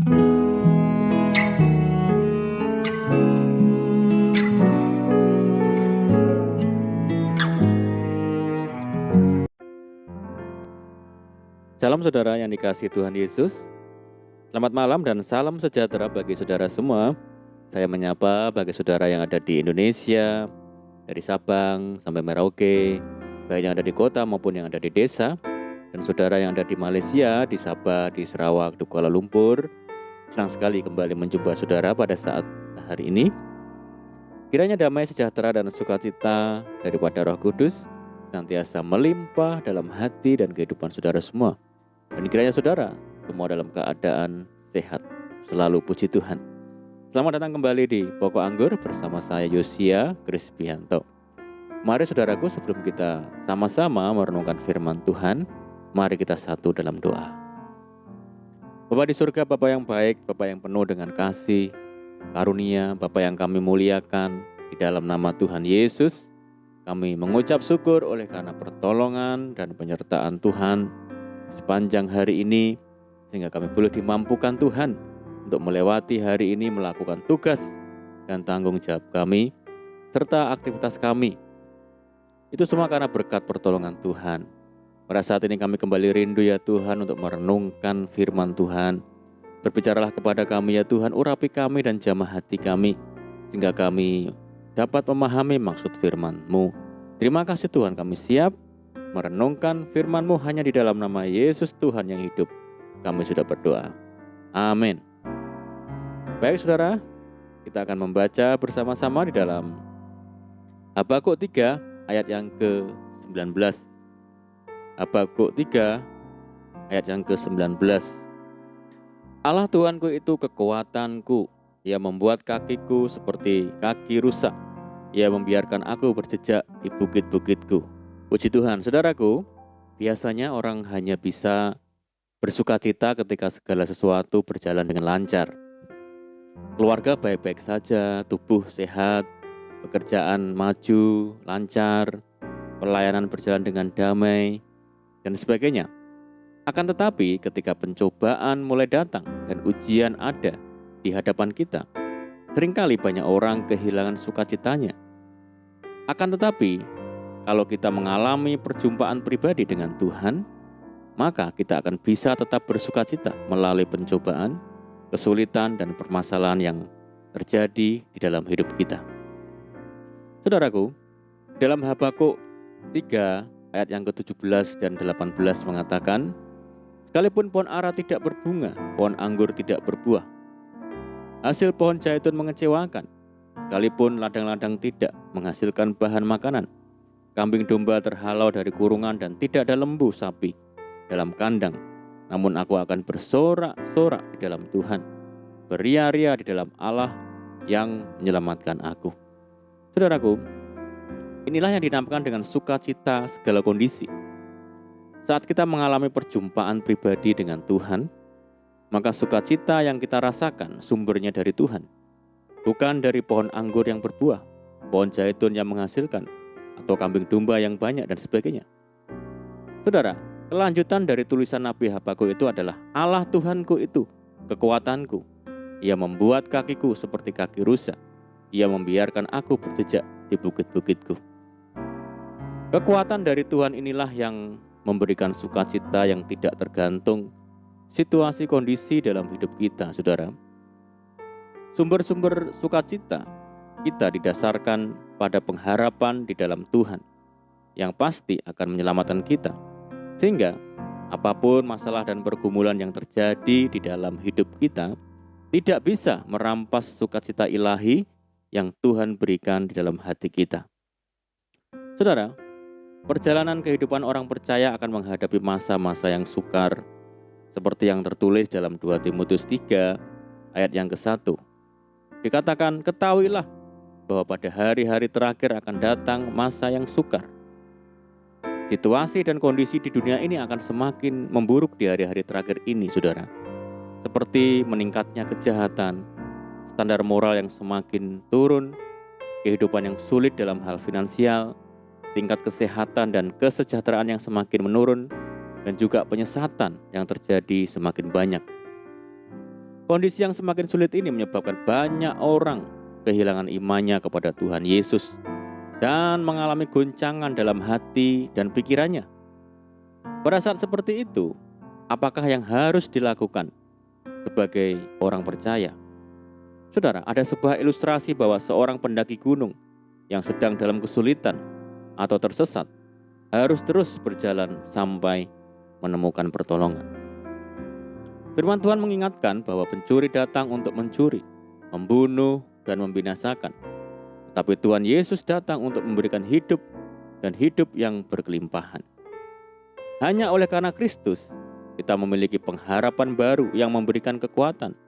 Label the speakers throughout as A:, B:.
A: Salam saudara yang dikasihi Tuhan Yesus. Selamat malam dan salam sejahtera bagi saudara semua. Saya menyapa bagi saudara yang ada di Indonesia, dari Sabang sampai Merauke, baik yang ada di kota maupun yang ada di desa, dan saudara yang ada di Malaysia, di Sabah, di Sarawak, di Kuala Lumpur. Senang sekali kembali menjumpa saudara pada saat hari ini. Kiranya damai sejahtera dan sukacita daripada Roh Kudus senantiasa melimpah dalam hati dan kehidupan saudara semua. Dan kiranya saudara semua dalam keadaan sehat. Selalu puji Tuhan. Selamat datang kembali di Pokok Anggur bersama saya Yosia Krispianto. Mari saudaraku, sebelum kita sama-sama merenungkan firman Tuhan, mari kita satu dalam doa. Bapa di surga, Bapa yang baik, Bapa yang penuh dengan kasih, karunia, Bapa yang kami muliakan, di dalam nama Tuhan Yesus, kami mengucap syukur oleh karena pertolongan dan penyertaan Tuhan sepanjang hari ini, sehingga kami boleh dimampukan Tuhan untuk melewati hari ini, melakukan tugas dan tanggung jawab kami, serta aktivitas kami. Itu semua karena berkat pertolongan Tuhan. Pada saat ini kami kembali rindu ya Tuhan untuk merenungkan firman Tuhan. Berbicaralah kepada kami ya Tuhan, urapi kami dan jamah hati kami, sehingga kami dapat memahami maksud firman-Mu. Terima kasih Tuhan, kami siap merenungkan firman-Mu hanya di dalam nama Yesus Tuhan yang hidup. Kami sudah berdoa. Amin. Baik saudara, kita akan membaca bersama-sama di dalam Habakuk 3 ayat yang ke-19. Habakuk 3 ayat yang ke-19. Allah Tuhanku itu kekuatanku. Ia membuat kakiku seperti kaki rusa. Ia membiarkan aku berjejak di bukit-bukitku. Puji Tuhan, saudaraku, biasanya orang hanya bisa bersukacita ketika segala sesuatu berjalan dengan lancar. Keluarga baik-baik saja, tubuh sehat, pekerjaan maju, lancar, pelayanan berjalan dengan damai, dan sebagainya. Akan tetapi ketika pencobaan mulai datang dan ujian ada di hadapan kita, seringkali banyak orang kehilangan sukacitanya. Akan tetapi, kalau kita mengalami perjumpaan pribadi dengan Tuhan, maka kita akan bisa tetap bersukacita melalui pencobaan, kesulitan, dan permasalahan yang terjadi di dalam hidup kita. Saudaraku, dalam Habakuk 3 ayat yang ke-17 dan 18 mengatakan, sekalipun pohon ara tidak berbunga, pohon anggur tidak berbuah, hasil pohon zaitun mengecewakan, sekalipun ladang-ladang tidak menghasilkan bahan makanan, kambing domba terhalau dari kurungan dan tidak ada lembu sapi dalam kandang. Namun aku akan bersorak-sorak di dalam Tuhan, beria-ria di dalam Allah yang menyelamatkan aku. Saudaraku, inilah yang dinamakan dengan sukacita segala kondisi. Saat kita mengalami perjumpaan pribadi dengan Tuhan, maka sukacita yang kita rasakan sumbernya dari Tuhan, bukan dari pohon anggur yang berbuah, pohon zaitun yang menghasilkan, atau kambing domba yang banyak dan sebagainya. Saudara, kelanjutan dari tulisan Nabi Habakuk itu adalah Allah Tuhanku itu kekuatanku. Ia membuat kakiku seperti kaki rusa. Ia membiarkan aku berjejak di bukit-bukitku. Kekuatan dari Tuhan inilah yang memberikan sukacita yang tidak tergantung situasi kondisi dalam hidup kita, saudara. Sumber-sumber sukacita kita didasarkan pada pengharapan di dalam Tuhan yang pasti akan menyelamatkan kita, sehingga apapun masalah dan pergumulan yang terjadi di dalam hidup kita tidak bisa merampas sukacita ilahi yang Tuhan berikan di dalam hati kita. Saudara, perjalanan kehidupan orang percaya akan menghadapi masa-masa yang sukar, seperti yang tertulis dalam 2 Timotius 3 ayat yang ke-1. Dikatakan, ketahuilah bahwa pada hari-hari terakhir akan datang masa yang sukar. Situasi dan kondisi di dunia ini akan semakin memburuk di hari-hari terakhir ini, saudara. Seperti meningkatnya kejahatan, standar moral yang semakin turun, kehidupan yang sulit dalam hal finansial, tingkat kesehatan dan kesejahteraan yang semakin menurun, dan juga penyesatan yang terjadi semakin banyak. Kondisi yang semakin sulit ini menyebabkan banyak orang kehilangan imannya kepada Tuhan Yesus dan mengalami goncangan dalam hati dan pikirannya. Pada saat seperti itu, apakah yang harus dilakukan sebagai orang percaya? Saudara, ada sebuah ilustrasi bahwa seorang pendaki gunung yang sedang dalam kesulitan atau tersesat harus terus berjalan sampai menemukan pertolongan. Firman Tuhan mengingatkan bahwa pencuri datang untuk mencuri, membunuh, dan membinasakan. Tetapi Tuhan Yesus datang untuk memberikan hidup dan hidup yang berkelimpahan. Hanya oleh karena Kristus, kita memiliki pengharapan baru yang memberikan kekuatan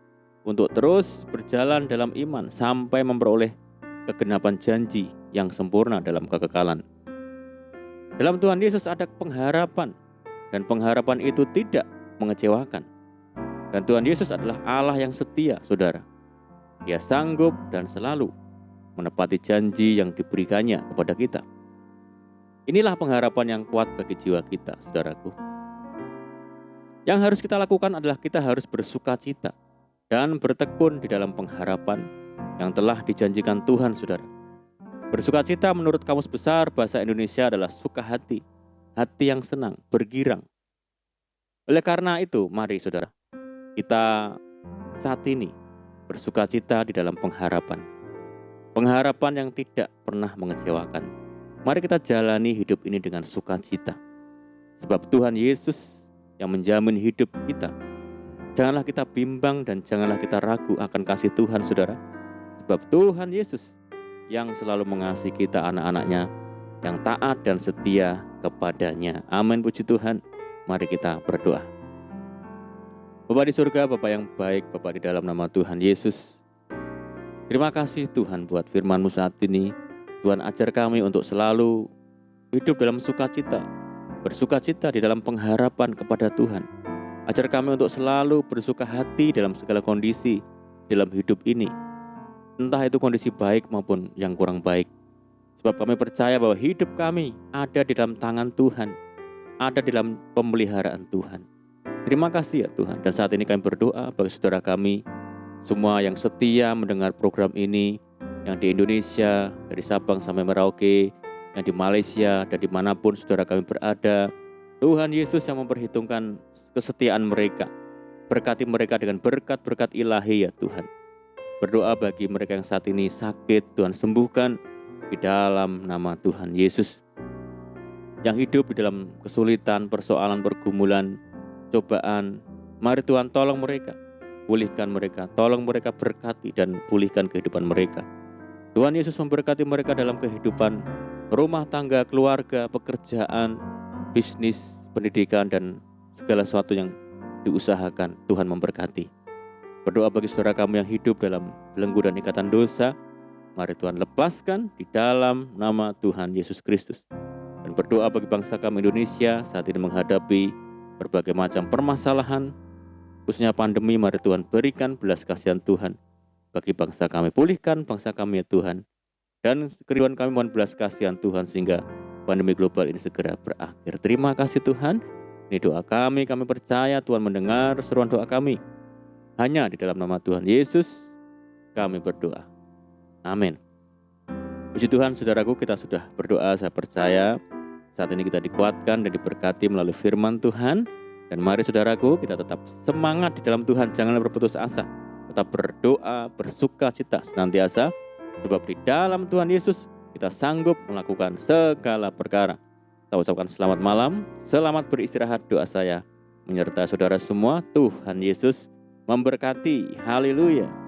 A: untuk terus berjalan dalam iman sampai memperoleh kegenapan janji yang sempurna dalam kekekalan. Dalam Tuhan Yesus ada pengharapan, dan pengharapan itu tidak mengecewakan. Dan Tuhan Yesus adalah Allah yang setia, saudara. Dia sanggup dan selalu menepati janji yang diberikannya kepada kita. Inilah pengharapan yang kuat bagi jiwa kita, saudaraku. Yang harus kita lakukan adalah kita harus bersuka cita dan bertekun di dalam pengharapan yang telah dijanjikan Tuhan, saudara. Bersuka cita menurut Kamus Besar Bahasa Indonesia adalah suka hati, hati yang senang, bergirang. Oleh karena itu, mari saudara, kita saat ini bersuka cita di dalam pengharapan. Pengharapan yang tidak pernah mengecewakan. Mari kita jalani hidup ini dengan sukacita. Sebab Tuhan Yesus yang menjamin hidup kita. Janganlah kita bimbang dan janganlah kita ragu akan kasih Tuhan, saudara. Sebab Tuhan Yesus yang selalu mengasihi kita, anak-anaknya, yang taat dan setia kepadanya. Amin, puji Tuhan. Mari kita berdoa. Bapa di surga, Bapa yang baik, Bapa di dalam nama Tuhan Yesus. Terima kasih Tuhan buat firman-Mu saat ini. Tuhan ajar kami untuk selalu hidup dalam sukacita, bersukacita di dalam pengharapan kepada Tuhan. Ajar kami untuk selalu bersuka hati dalam segala kondisi dalam hidup ini. Entah itu kondisi baik maupun yang kurang baik. Sebab kami percaya bahwa hidup kami ada di dalam tangan Tuhan, ada di dalam pemeliharaan Tuhan. Terima kasih ya Tuhan. Dan saat ini kami berdoa bagi saudara kami semua yang setia mendengar program ini, yang di Indonesia, dari Sabang sampai Merauke, yang di Malaysia, dan dimanapun saudara kami berada. Tuhan Yesus yang memperhitungkan kesetiaan mereka. Berkati mereka dengan berkat-berkat ilahi ya Tuhan. Berdoa bagi mereka yang saat ini sakit, Tuhan sembuhkan di dalam nama Tuhan Yesus. Yang hidup di dalam kesulitan, persoalan, pergumulan, cobaan, mari Tuhan tolong mereka, pulihkan mereka, tolong mereka, berkati dan pulihkan kehidupan mereka. Tuhan Yesus memberkati mereka dalam kehidupan rumah tangga, keluarga, pekerjaan, bisnis, pendidikan, dan segala sesuatu yang diusahakan. Tuhan memberkati. Berdoa bagi saudara kami yang hidup dalam belenggu dan ikatan dosa, mari Tuhan lepaskan di dalam nama Tuhan Yesus Kristus. Dan berdoa bagi bangsa kami Indonesia saat ini menghadapi berbagai macam permasalahan, khususnya pandemi. Mari Tuhan berikan belas kasihan Tuhan bagi bangsa kami. Pulihkan bangsa kami ya Tuhan. Dan kerinduan kami mohon belas kasihan Tuhan sehingga pandemi global ini segera berakhir. Terima kasih Tuhan. Ini doa kami percaya Tuhan mendengar seruan doa kami. Hanya di dalam nama Tuhan Yesus kami berdoa. Amin. Puji Tuhan, saudaraku, kita sudah berdoa, saya percaya. Saat ini kita dikuatkan dan diberkati melalui firman Tuhan. Dan mari saudaraku, kita tetap semangat di dalam Tuhan. Janganlah berputus asa. Tetap berdoa, bersuka cita senantiasa. Sebab di dalam Tuhan Yesus, kita sanggup melakukan segala perkara. Kita ucapkan selamat malam, selamat beristirahat. Doa saya menyertai saudara semua. Tuhan Yesus memberkati. Haleluya.